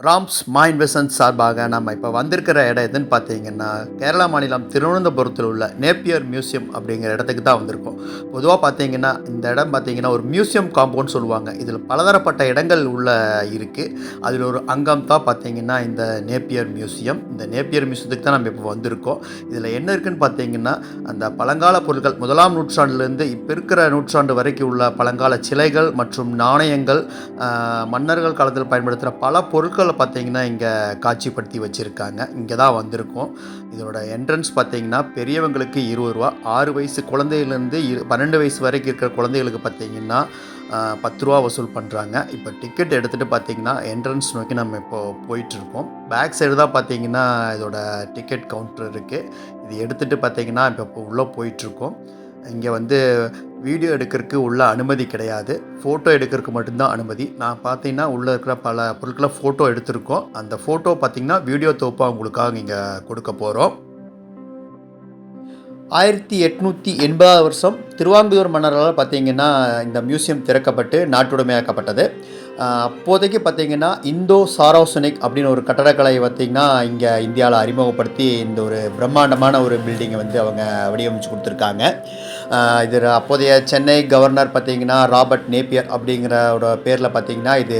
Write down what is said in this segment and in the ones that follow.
Rams investment சார்பாக நம்ம இப்போ வந்திருக்கிற இடம் எதுன்னு பார்த்தீங்கன்னா கேரளா மாநிலம் திருவனந்தபுரத்தில் உள்ள நேப்பியர் மியூசியம் அப்படிங்கிற இடத்துக்கு தான் வந்திருக்கோம். பொதுவாக பார்த்தீங்கன்னா இந்த இடம் பார்த்தீங்கன்னா ஒரு மியூசியம் காம்பவுண்ட் சொல்லுவாங்க. இதில் பலதரப்பட்ட இடங்கள் உள்ள இருக்குது. அதில் ஒரு அங்கம் தான் பார்த்தீங்கன்னா இந்த நேப்பியர் மியூசியம். இந்த நேப்பியர் மியூசியத்துக்கு தான் நம்ம இப்போ வந்திருக்கோம். இதில் என்ன இருக்குதுன்னு பார்த்தீங்கன்னா அந்த பழங்கால பொருட்கள் 1ஆம் நூற்றாண்டுலேருந்து இப்போ இருக்கிற நூற்றாண்டு வரைக்கும் உள்ள பழங்கால சிலைகள் மற்றும் நாணயங்கள், மன்னர்கள் காலத்தில் பயன்படுத்துகிற பல பொருட்கள் பார்த்தீங்கன்னா இங்கே காட்சிப்படுத்தி வச்சுருக்காங்க. இங்கே தான் வந்திருக்கோம். இதோட என்ட்ரன்ஸ் பார்த்தீங்கன்னா பெரியவங்களுக்கு 20 ரூபா, 6 வயசு குழந்தையிலேருந்து 12 வயசு வரைக்கும் இருக்கிற குழந்தைகளுக்கு பார்த்தீங்கன்னா 10 ரூபா வசூல் பண்ணுறாங்க. இப்போ டிக்கெட் எடுத்துகிட்டு பார்த்தீங்கன்னா என்ட்ரன்ஸ் நோக்கி நம்ம இப்போது போயிட்டுருக்கோம். பேக் சைடு தான் பார்த்தீங்கன்னா இதோட டிக்கெட் கவுண்டர் இருக்குது. இது எடுத்துகிட்டு பார்த்தீங்கன்னா இப்போ உள்ளே போயிட்டுருக்கோம். இங்கே வந்து வீடியோ எடுக்கிறதுக்கு உள்ள அனுமதி கிடையாது. ஃபோட்டோ எடுக்கிறதுக்கு மட்டும்தான் அனுமதி. நான் பார்த்தீங்கன்னா உள்ளே இருக்கிற பல பொருட்களை ஃபோட்டோ எடுத்திருக்கோம். அந்த ஃபோட்டோ பார்த்தீங்கன்னா வீடியோ தொகுப்பாக உங்களுக்காக இங்கே கொடுக்க போகிறோம். 1880 வருஷம் திருவாங்கூர் மன்னர்களால் பார்த்தீங்கன்னா இந்த மியூசியம் திறக்கப்பட்டு நாட்டுடைமையாக்கப்பட்டது. அப்போதைக்கு பார்த்தீங்கன்னா இந்தோ சாரோசனிக் அப்படின்னு ஒரு கட்டடக்கலை பார்த்திங்கன்னா இங்கே இந்தியாவில் அறிமுகப்படுத்தி இந்த ஒரு பிரம்மாண்டமான ஒரு பில்டிங்கை வந்து அவங்க வடிவமைச்சு கொடுத்துருக்காங்க. இது அப்போதைய சென்னை கவர்னர் பார்த்திங்கன்னா ராபர்ட் நேப்பியர் அப்படிங்கிறோட பேரில் பார்த்திங்கன்னா இது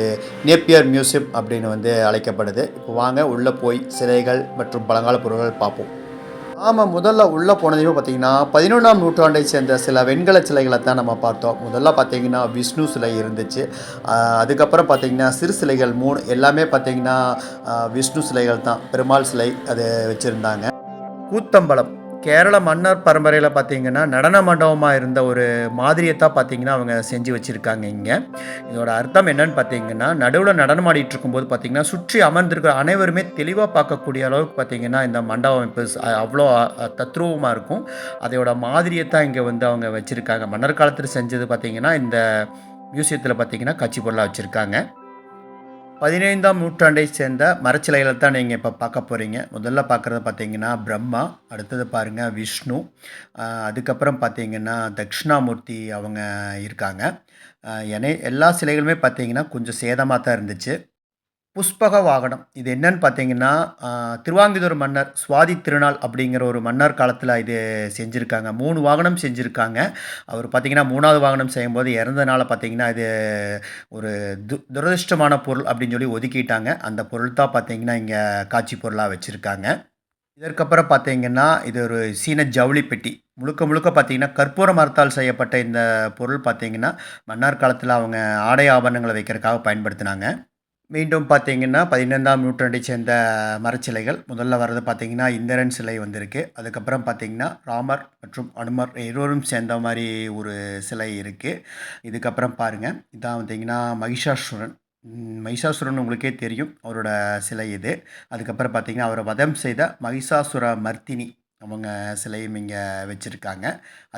நேப்பியர் மியூசியம் அப்படின்னு வந்து அழைக்கப்படுது. இப்போ வாங்க உள்ளே போய் சிலைகள் மற்றும் பழங்கால பொருட்கள் பார்ப்போம். ஆமாம், முதல்ல உள்ளே போனதையும் பார்த்திங்கன்னா 11ஆம் நூற்றாண்டை சேர்ந்த சில வெண்கல சிலைகளை தான் நம்ம பார்த்தோம். முதல்ல பார்த்திங்கன்னா விஷ்ணு சிலை இருந்துச்சு. அதுக்கப்புறம் பார்த்திங்கன்னா சிறு சிலைகள் 3 எல்லாமே பார்த்திங்கன்னா விஷ்ணு சிலைகள் தான். பெருமாள் சிலை அது வச்சுருந்தாங்க. கூத்தம்பலம் கேரள மன்னர் பரம்பரையில் பார்த்திங்கன்னா நடன மண்டபமாக இருந்த ஒரு மாதிரியத்தான் பார்த்திங்கன்னா அவங்க செஞ்சு வச்சுருக்காங்க. இங்கே இதோட அர்த்தம் என்னன்னு பார்த்தீங்கன்னா நடுவில் நடனம் ஆடிட்டு இருக்கும்போது பார்த்திங்கன்னா சுற்றி அமர்ந்திருக்கிற அனைவருமே தெளிவாக பார்க்கக்கூடிய அளவுக்கு பார்த்திங்கன்னா இந்த மண்டப அமைப்பு அவ்வளோ தத்ரூபமாக இருக்கும். அதோட மாதிரியத்தான் இங்கே வந்து அவங்க வச்சுருக்காங்க. மன்னர் காலத்தில் செஞ்சது பார்த்திங்கன்னா இந்த மியூசியத்தில் பார்த்திங்கன்னா காட்சி பொருளாக வச்சுருக்காங்க. 15ஆம் நூற்றாண்டை சேர்ந்த மரச்சிலைகளை தான் நீங்கள் இப்போ பார்க்க போகிறீங்க. முதல்ல பார்க்குறது பார்த்தீங்கன்னா பிரம்மா, அடுத்தது பாருங்கள் விஷ்ணு, அதுக்கப்புறம் பார்த்தீங்கன்னா தட்சிணாமூர்த்தி அவங்க இருக்காங்க. எல்லா சிலைகளுமே பார்த்தீங்கன்னா கொஞ்சம் சேதமாக தான் இருந்துச்சு. புஷ்பக வாகனம் இது என்னன்னு பார்த்தீங்கன்னா திருவாங்கூர் மன்னர் சுவாதி திருநாள் அப்படிங்கிற ஒரு மன்னர் காலத்தில் இது செஞ்சுருக்காங்க. 3 வாகனம் செஞ்சுருக்காங்க. அவர் பார்த்திங்கன்னா 3ஆவது வாகனம் செய்யும்போது இறந்தனால பார்த்திங்கன்னா இது ஒரு துரதிருஷ்டமான பொருள் அப்படின்னு சொல்லி ஒதுக்கிட்டாங்க. அந்த பொருள் தான் பார்த்திங்கன்னா இங்கே காட்சி பொருளாக வச்சுருக்காங்க. இதற்கப்புறம் பார்த்திங்கன்னா இது ஒரு சீன ஜவுளி பெட்டி. முழுக்க முழுக்க பார்த்திங்கன்னா கற்பூர மரத்தால் செய்யப்பட்ட இந்த பொருள் பார்த்திங்கன்னா மன்னர் காலத்தில் அவங்க ஆடை ஆபரணங்களை வைக்கிறதுக்காக பயன்படுத்தினாங்க. மீண்டும் பார்த்திங்கன்னா 15ஆம் நூற்றாண்டை சேர்ந்த மரச்சிலைகள். முதல்ல வர்றது பார்த்திங்கன்னா இந்திரன் சிலை வந்திருக்கு. அதுக்கப்புறம் பார்த்திங்கன்னா ராமர் மற்றும் அனுமர் இருவரும் சேர்ந்த மாதிரி ஒரு சிலை இருக்குது. இதுக்கப்புறம் பாருங்கள் இதான் பார்த்திங்கன்னா மகிஷாசுரன் உங்களுக்கே தெரியும் அவரோட சிலை இது. அதுக்கப்புறம் பார்த்திங்கன்னா அவரை வதம் செய்த மகிஷாசுர மர்த்தினி அவங்க சிலையும் இங்கே வச்சுருக்காங்க.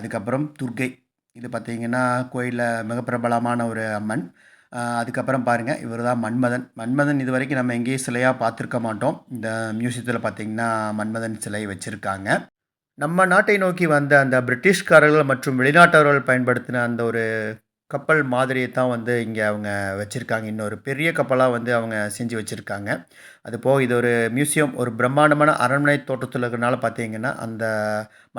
அதுக்கப்புறம் துர்கை இது பார்த்திங்கன்னா கோயிலில் மிக பிரபலமான ஒரு அம்மன். அதுக்கப்புறம் பாருங்கள் இவர் தான் மன்மதன் இது வரைக்கும் நம்ம எங்கேயும் சிலையாக பார்த்துருக்க மாட்டோம். இந்த மியூசியத்தில் பார்த்திங்கன்னா மன்மதன் சிலை வச்சுருக்காங்க. நம்ம நாட்டை நோக்கி வந்த அந்த பிரிட்டிஷ்காரர்கள் மற்றும் வெளிநாட்டவர்கள் பயன்படுத்தின அந்த ஒரு கப்பல் மாதிரியை தான் வந்து இங்கே அவங்க வச்சுருக்காங்க. இன்னொரு பெரிய கப்பலாக வந்து அவங்க செஞ்சு வச்சுருக்காங்க. அதுபோக இது ஒரு மியூசியம், ஒரு பிரம்மாண்டமான அரண்மனை தோற்றத்தில் இருக்கிறனால பார்த்தீங்கன்னா அந்த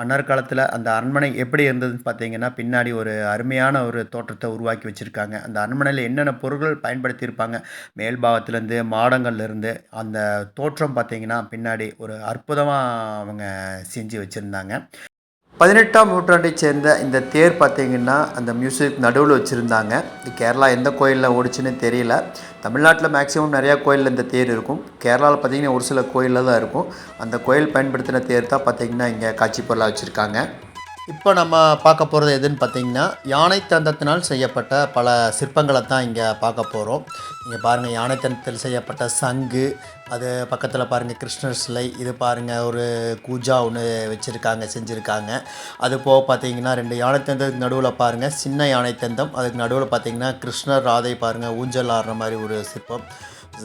மன்னர் காலத்தில் அந்த அரண்மனை எப்படி இருந்ததுன்னு பார்த்தீங்கன்னா பின்னாடி ஒரு அருமையான ஒரு தோற்றத்தை உருவாக்கி வச்சுருக்காங்க. அந்த அரண்மனையில் என்னென்ன பொருட்கள் பயன்படுத்தியிருப்பாங்க, மேல் பாகத்துலேருந்து மாடங்கள்லேருந்து அந்த தோற்றம் பார்த்திங்கன்னா பின்னாடி ஒரு அற்புதமாக அவங்க செஞ்சு வச்சுருந்தாங்க. 18ஆம் நூற்றாண்டைச் சேர்ந்த இந்த தேர் பார்த்திங்கன்னா அந்த மியூசிக் நடுவில் வச்சுருந்தாங்க. இது கேரளா எந்த கோயிலில் ஓடிச்சுன்னு தெரியல. தமிழ்நாட்டில் மேக்ஸிமம் நிறையா கோயிலில் இந்த தேர் இருக்கும். கேரளாவில் பார்த்திங்கன்னா ஒரு சில கோயிலில் தான் இருக்கும். அந்த கோயில் பயன்படுத்தின தேர் தான் பார்த்திங்கன்னா இங்கே காட்சி பொருளாக வச்சுருக்காங்க. இப்போ நம்ம பார்க்க போகிறது எதுன்னு பார்த்திங்கன்னா யானை தந்தத்தினால் செய்யப்பட்ட பல சிற்பங்களை தான் இங்கே பார்க்க போகிறோம். இங்கே பாருங்கள் யானை தந்தத்தில் செய்யப்பட்ட சங்கு, அது பக்கத்தில் பாருங்கள் கிருஷ்ணர் சிலை, இது பாருங்கள் ஒரு கூஜா ஒன்று வச்சுருக்காங்க, செஞ்சுருக்காங்க. அது போக பார்த்தீங்கன்னா 2 யானை தந்தத்துக்கு நடுவில் பாருங்கள் சின்ன யானை தந்தம், அதுக்கு நடுவில் பார்த்தீங்கன்னா கிருஷ்ணர் ராதை பாருங்கள் ஊஞ்சல் ஆடுற மாதிரி ஒரு சிற்பம்.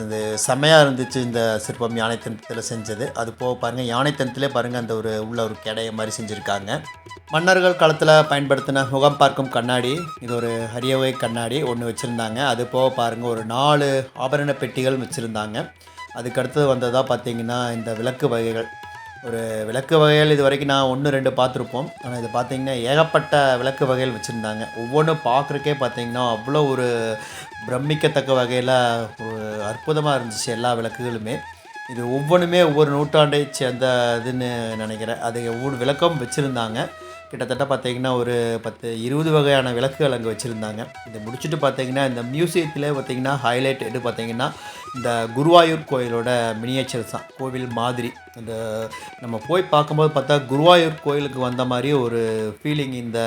இது செம்மையாக இருந்துச்சு இந்த சிற்பம் யானை தந்தத்தில் செஞ்சது. அது போக பாருங்கள் யானை தந்தத்திலே பாருங்கள் அந்த ஒரு உள்ள ஒரு கிடையை மாதிரி செஞ்சுருக்காங்க. மன்னர்கள் காலத்தில் பயன்படுத்தின முகம் பார்க்கும் கண்ணாடி, இது ஒரு அரிய வகை கண்ணாடி ஒன்று வச்சுருந்தாங்க. அது போக பாருங்கள் ஒரு 4 ஆபரண பெட்டிகள் வச்சுருந்தாங்க. அதுக்கடுத்தது வந்ததாக பார்த்தீங்கன்னா இந்த விளக்கு வகைகள். ஒரு விளக்கு வகைகள் இது வரைக்கும் நான் 1, 2 பார்த்துருப்போம். ஆனால் இது பார்த்தீங்கன்னா ஏகப்பட்ட விளக்கு வகைகள் வச்சுருந்தாங்க. ஒவ்வொன்றும் பார்க்குறக்கே பார்த்தீங்கன்னா அவ்வளோ ஒரு பிரமிக்கத்தக்க வகையில் ஒரு அற்புதமாக இருந்துச்சு எல்லா விளக்குகளுமே. இது ஒவ்வொன்றுமே ஒவ்வொரு நூற்றாண்டை சேர்ந்த இதுன்னு நினைக்கிறேன். அது ஒவ்வொரு விளக்கம் வச்சுருந்தாங்க. கிட்டத்தட்ட பார்த்தீங்கன்னா ஒரு 10, 20 வகையான விளக்குகள் அங்கே வச்சுருந்தாங்க. இதை முடிச்சுட்டு பார்த்தீங்கன்னா இந்த மியூசியத்திலே பார்த்தீங்கன்னா ஹைலைட் எது பார்த்தீங்கன்னா இந்த குருவாயூர் கோயிலோட மினியேச்சர்ஸ் தான், கோவில் மாதிரி. இந்த நம்ம போய் பார்க்கும்போது பார்த்தா குருவாயூர் கோயிலுக்கு வந்த மாதிரி ஒரு ஃபீலிங் இந்த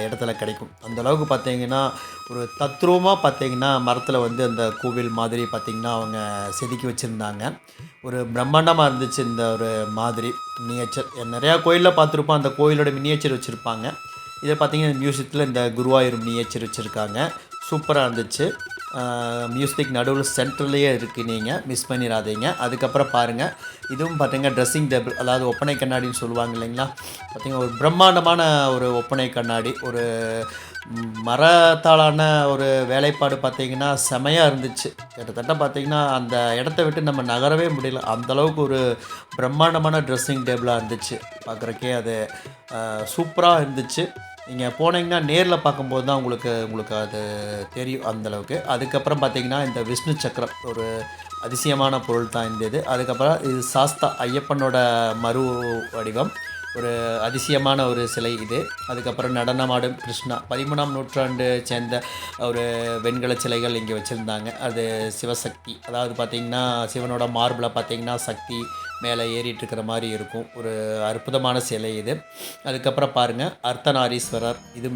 இடத்துல கிடைக்கும். அந்தளவுக்கு பார்த்தீங்கன்னா ஒரு தத்ரூபமாக பார்த்தீங்கன்னா மரத்தில் வந்து அந்த கோவில் மாதிரி பார்த்தீங்கன்னா அவங்க செதுக்கி வச்சுருந்தாங்க. ஒரு பிரம்மாண்டமாக இருந்துச்சு இந்த ஒரு மாதிரி மினியேச்சர். நிறையா கோயிலில் பார்த்துருப்போம், அந்த கோயிலோட மினியேச்சர் வச்சுருப்பாங்க. இதை பார்த்தீங்கன்னா மியூசியத்தில் இந்த குருவாயூர் மினியேச்சர் வச்சுருக்காங்க. சூப்பராக இருந்துச்சு. மியூசிக் நடுவில் சென்ட்ரல்லையே இருக்குது, நீங்கள் மிஸ் பண்ணிடாதீங்க. அதுக்கப்புறம் பாருங்கள் இதுவும் பார்த்தீங்கன்னா ட்ரெஸ்ஸிங் டேபிள், அதாவது ஒப்பனை கண்ணாடின்னு சொல்லுவாங்க இல்லைங்களா. பார்த்திங்கன்னா ஒரு பிரம்மாண்டமான ஒரு ஒப்பனை கண்ணாடி, ஒரு மரத்தாலான ஒரு வேலைப்பாடு பார்த்திங்கன்னா செமையாக இருந்துச்சு. கிட்டத்தட்ட பார்த்திங்கன்னா அந்த இடத்த விட்டு நம்ம நகரவே முடியல, அந்தளவுக்கு ஒரு பிரம்மாண்டமான ட்ரெஸ்ஸிங் டேபிளாக இருந்துச்சு. பார்க்குறக்கே அது சூப்பராக இருந்துச்சு. நீங்கள் போனீங்கன்னா நேரில் பார்க்கும்போது தான் உங்களுக்கு அது தெரியும் அந்தளவுக்கு. அதுக்கப்புறம் பார்த்தீங்கன்னா இந்த விஷ்ணு சக்கரம் ஒரு அதிசயமான பொருள் தான் இந்த இது. அதுக்கப்புறம் இது சாஸ்தா ஐயப்பனோட மறு வடிவம், ஒரு அதிசயமான ஒரு சிலை இது. அதுக்கப்புறம் நடனமாடும் கிருஷ்ணா 13ஆம் நூற்றாண்டு சேர்ந்த ஒரு வெண்கல சிலைகள் இங்கே வச்சுருந்தாங்க. அது சிவசக்தி, அதாவது பார்த்திங்கன்னா சிவனோட மார்பில் பார்த்திங்கன்னா சக்தி மேலே ஏறிட்டுருக்கிற மாதிரி இருக்கும். ஒரு அற்புதமான சிலை இது. அதுக்கப்புறம் பாருங்கள் அர்த்தநாரீஸ்வரர், இது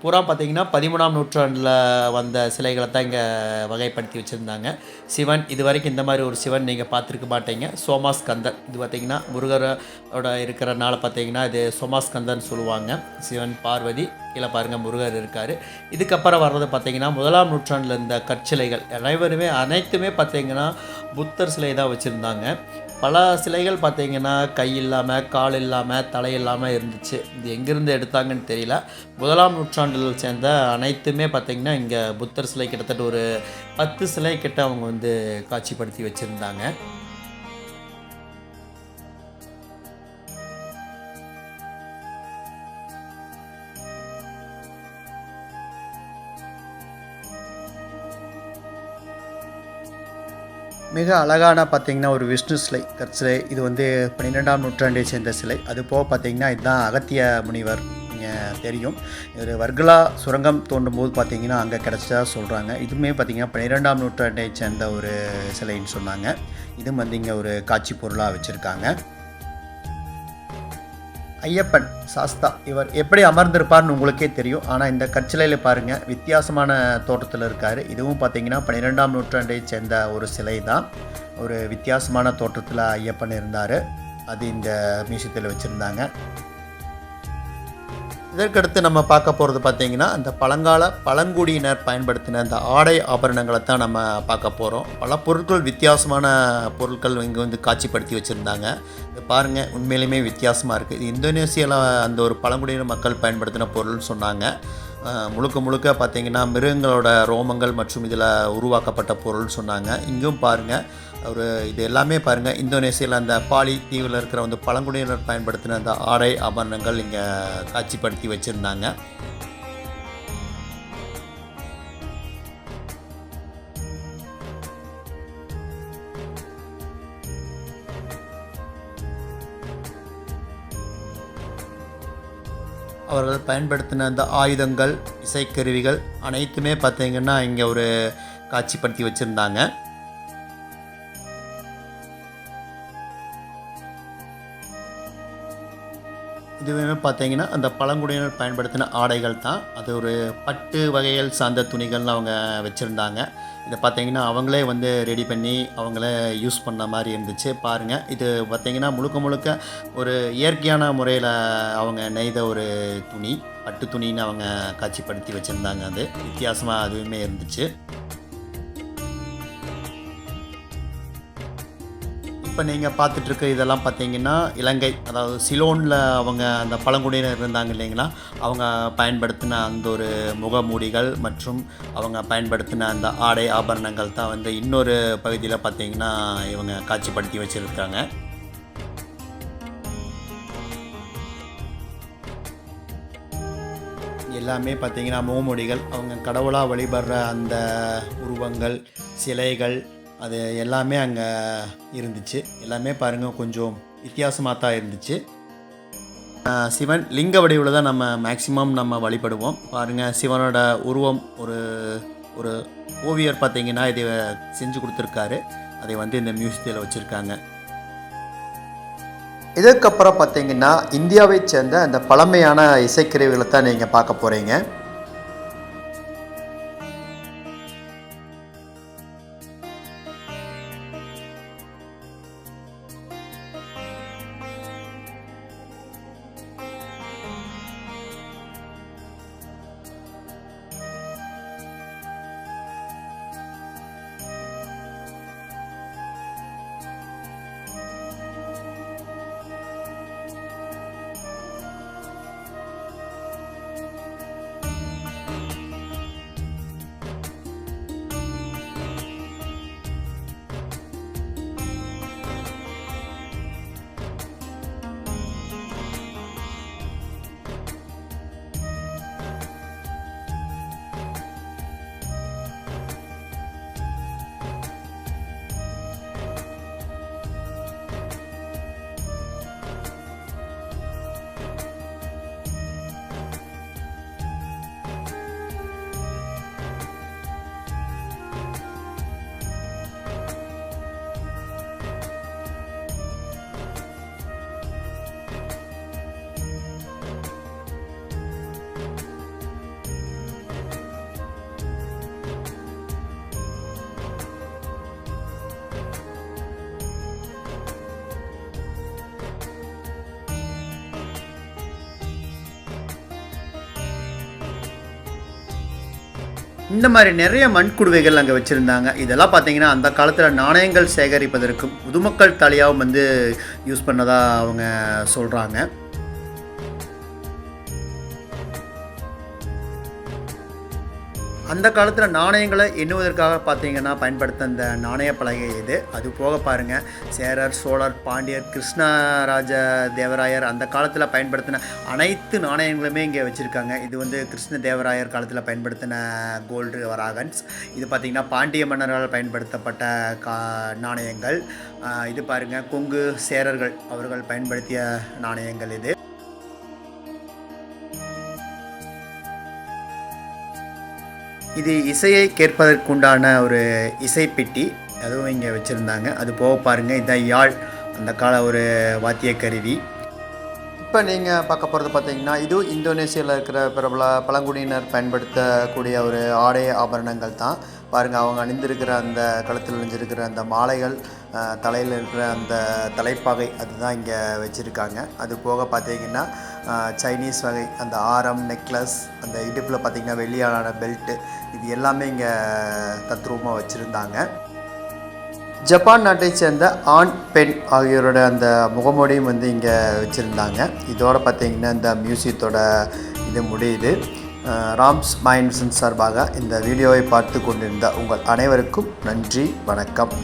பூரா பார்த்திங்கன்னா 13ஆம் நூற்றாண்டில் வந்த சிலைகளை தான் இங்கே வகைப்படுத்தி வச்சுருந்தாங்க. சிவன் இது வரைக்கும் இந்த மாதிரி ஒரு சிவன் நீங்கள் பார்த்துருக்க மாட்டீங்க. சோமாஸ்கந்தர், இது பார்த்திங்கன்னா முருகரோட இருக்கிறனால பார்த்திங்கன்னா இது சோமாஸ்கந்தர்னு சொல்லுவாங்க. சிவன் பார்வதி, கீழே பாருங்கள் முருகர் இருக்கார். இதுக்கப்புறம் வர்றது பார்த்திங்கன்னா 1ஆம் நூற்றாண்டில் இருந்த கற்சிலைகள் அனைத்துமே பார்த்திங்கன்னா புத்தர் சிலை தான் வச்சுருந்தாங்க. பல சிலைகள் பார்த்திங்கன்னா கை இல்லாமல் கால் இல்லாமல் தலை இல்லாமல் இருந்துச்சு. இது எங்கேருந்து எடுத்தாங்கன்னு தெரியல. 1ஆம் நூற்றாண்டில் சேர்ந்த அனைத்துமே பார்த்திங்கன்னா இங்கே புத்தர் சிலை கிட்டத்தட்ட ஒரு 10 சிலை கிட்ட அவங்க வந்து காட்சிப்படுத்தி வச்சுருந்தாங்க. மிக அழகான பார்த்திங்கன்னா ஒரு விஷ்ணு சிலை, கற்சிலை. இது வந்து 12ஆம் நூற்றாண்டை சேர்ந்த சிலை. அது போக பார்த்திங்கன்னா இதுதான் அகத்திய முனிவர், நீங்கள் தெரியும். ஒரு வர்கலா சுரங்கம் தோண்டும் போது பார்த்திங்கன்னா அங்கே கிடச்சதா சொல்கிறாங்க. இதுவுமே பார்த்திங்கன்னா 12ஆம் நூற்றாண்டை சேர்ந்த ஒரு சிலைன்னு சொன்னாங்க. இதுவும் வந்து இங்கே ஒரு காட்சி பொருளாக வச்சுருக்காங்க. ஐயப்பன் சாஸ்தா இவர் எப்படி அமர்ந்திருப்பார்னு உங்களுக்கே தெரியும். ஆனால் இந்த கற்சிலையில் பாருங்கள் வித்தியாசமான தோற்றத்தில் இருக்கார். இதுவும் பார்த்திங்கன்னா 12ஆம் நூற்றாண்டை சேர்ந்த ஒரு சிலை தான். ஒரு வித்தியாசமான தோற்றத்தில் ஐயப்பன் இருந்தார். அது இந்த மியூசியத்தில் வச்சுருந்தாங்க. இதற்கடுத்து நம்ம பார்க்க போகிறது பார்த்திங்கன்னா அந்த பழங்குடியினர் பயன்படுத்தின அந்த ஆடை ஆபரணங்களை தான் நம்ம பார்க்க போகிறோம். பல பொருட்கள், வித்தியாசமான பொருட்கள் இங்கே வந்து காட்சிப்படுத்தி வச்சுருந்தாங்க. பாருங்கள் உண்மையிலுமே வித்தியாசமாக இருக்குது. இது இந்தோனேசியாவில் அந்த ஒரு பழங்குடியினர் மக்கள் பயன்படுத்தின பொருள்னு சொன்னாங்க. முழுக்க பார்த்திங்கன்னா மிருகங்களோட ரோமங்கள் மற்றும் இதில் உருவாக்கப்பட்ட பொருள்னு சொன்னாங்க. இங்கும் பாருங்கள் இது எல்லாமே பாருங்கள் இந்தோனேசியாவில் அந்த பாலி தீவில் இருக்கிற வந்து பழங்குடியினர் பயன்படுத்தின அந்த ஆடை ஆபரணங்கள் இங்கே காட்சிப்படுத்தி வச்சுருந்தாங்க. அவர்கள் பயன்படுத்தின அந்த ஆயுதங்கள், இசைக்கருவிகள் அனைத்துமே பார்த்திங்கன்னா இங்கே ஒரு காட்சிப்படுத்தி வச்சுருந்தாங்க. இதுவுமே பார்த்தீங்கன்னா அந்த பழங்குடியினர் பயன்படுத்தின ஆடைகள் தான். அது ஒரு பட்டு வகைகள் சார்ந்த துணிகள்னு அவங்க வச்சுருந்தாங்க. இதை பார்த்தீங்கன்னா அவங்களே வந்து ரெடி பண்ணி அவங்களே யூஸ் பண்ண மாதிரி இருந்துச்சு. பாருங்கள், இது பார்த்தீங்கன்னா முழுக்க முழுக்க ஒரு இயற்கையான முறையில் அவங்க நெய்த ஒரு துணி, பட்டு துணின்னு அவங்க காட்சிப்படுத்தி வச்சுருந்தாங்க. அது வித்தியாசமாக அதுவுமே இருந்துச்சு. இப்போ நீங்கள் பார்த்துட்ருக்க இதெல்லாம் பார்த்தீங்கன்னா இலங்கை, அதாவது சிலோனில் அவங்க அந்த பழங்குடியினர் இருந்தாங்க இல்லைங்களா, அவங்க பயன்படுத்தின அந்த ஒரு முகமூடிகள் மற்றும் அவங்க பயன்படுத்தின அந்த ஆடை ஆபரணங்கள் தான் வந்து இன்னொரு பகுதியில் பார்த்தீங்கன்னா இவங்க காட்சிப்படுத்தி வச்சுருக்காங்க. எல்லாமே பார்த்தீங்கன்னா முகமூடிகள், அவங்க கடவுளாக வழிபடுற அந்த உருவங்கள், சிலைகள், அது எல்லாமே அங்கே இருந்துச்சு. எல்லாமே பாருங்கள் கொஞ்சம் வித்தியாசமாக தான் இருந்துச்சு. சிவன் லிங்க வடிவில் தான் நம்ம மேக்சிமம் நம்ம வழிபடுவோம். பாருங்கள், சிவனோட உருவம் ஒரு ஒரு ஓவியர் பார்த்தீங்கன்னா இதை செஞ்சு கொடுத்துருக்காரு. அதை வந்து இந்த மியூசியத்தில் வச்சுருக்காங்க. இதுக்கப்புறம் பார்த்தீங்கன்னா இந்தியாவை சேர்ந்த அந்த பழமையான இசைக்கருவிகளை தான் நீங்கள் பார்க்க போகிறீங்க. இந்த மாதிரி நிறைய மண்குடுவைகள் அங்கே வச்சுருந்தாங்க. இதெல்லாம் பார்த்தீங்கன்னா அந்த காலத்தில் நாணயங்கள் சேகரிப்பதற்கும் பொதுமக்கள் தலையாகவும் வந்து யூஸ் பண்ணதாக அவங்க சொல்கிறாங்க. அந்த காலத்தில் நாணயங்களை எண்ணுவதற்காக பார்த்தீங்கன்னா பயன்படுத்த அந்த நாணய பலகை இது. அது போக பாருங்கள், சேரர், சோழர், பாண்டியர், கிருஷ்ணராஜ தேவராயர் அந்த காலத்தில் பயன்படுத்தின அனைத்து நாணயங்களுமே இங்கே வச்சுருக்காங்க. இது வந்து கிருஷ்ண தேவராயர் காலத்தில் பயன்படுத்தின கோல்டு வராகன்ஸ். இது பார்த்திங்கன்னா பாண்டிய மன்னர்களால் பயன்படுத்தப்பட்ட நாணயங்கள். இது பாருங்கள், கொங்கு சேரர்கள் அவர்கள் பயன்படுத்திய நாணயங்கள் இது. இது இசையை கேட்பதற்குண்டான ஒரு இசைப்பெட்டி, அதுவும் இங்கே வச்சுருந்தாங்க. அது போக பாருங்கள், இதுதான் யாழ், அந்த கால ஒரு வாத்திய கருவி. இப்போ நீங்கள் பார்க்க போகிறது பார்த்தீங்கன்னா இது இந்தோனேசியாவில் இருக்கிற பிரபல பழங்குடியினர் பயன்படுத்தக்கூடிய ஒரு ஆடை ஆபரணங்கள் தான். பாருங்கள், அவங்க அணிந்திருக்கிற அந்த கழுத்தில் அணிஞ்சிருக்கிற அந்த மாலைகள், தலையில் இருக்கிற அந்த தலைப்பாகை, அதுதான் இங்கே வச்சுருக்காங்க. அது போக பார்த்தீங்கன்னா சைனீஸ் வகை அந்த ஆரம், நெக்லஸ், அந்த இடுப்பில் பார்த்திங்கன்னா வெள்ளியாலான பெல்ட்டு, இது எல்லாமே இங்கே தத்ரூபமாக வச்சுருந்தாங்க. ஜப்பான் நாட்டை சேர்ந்த ஆண், பெண் ஆகியோரோட அந்த முகமூடியும் வந்து இங்கே வச்சுருந்தாங்க. இதோடு பார்த்திங்கன்னா இந்த மியூசியத்தோட இது முடியுது. ராம்ஸ் மைண்ட்ஸின் சார்பாக இந்த வீடியோவை பார்த்து கொண்டிருந்த உங்கள் அனைவருக்கும் நன்றி, வணக்கம்.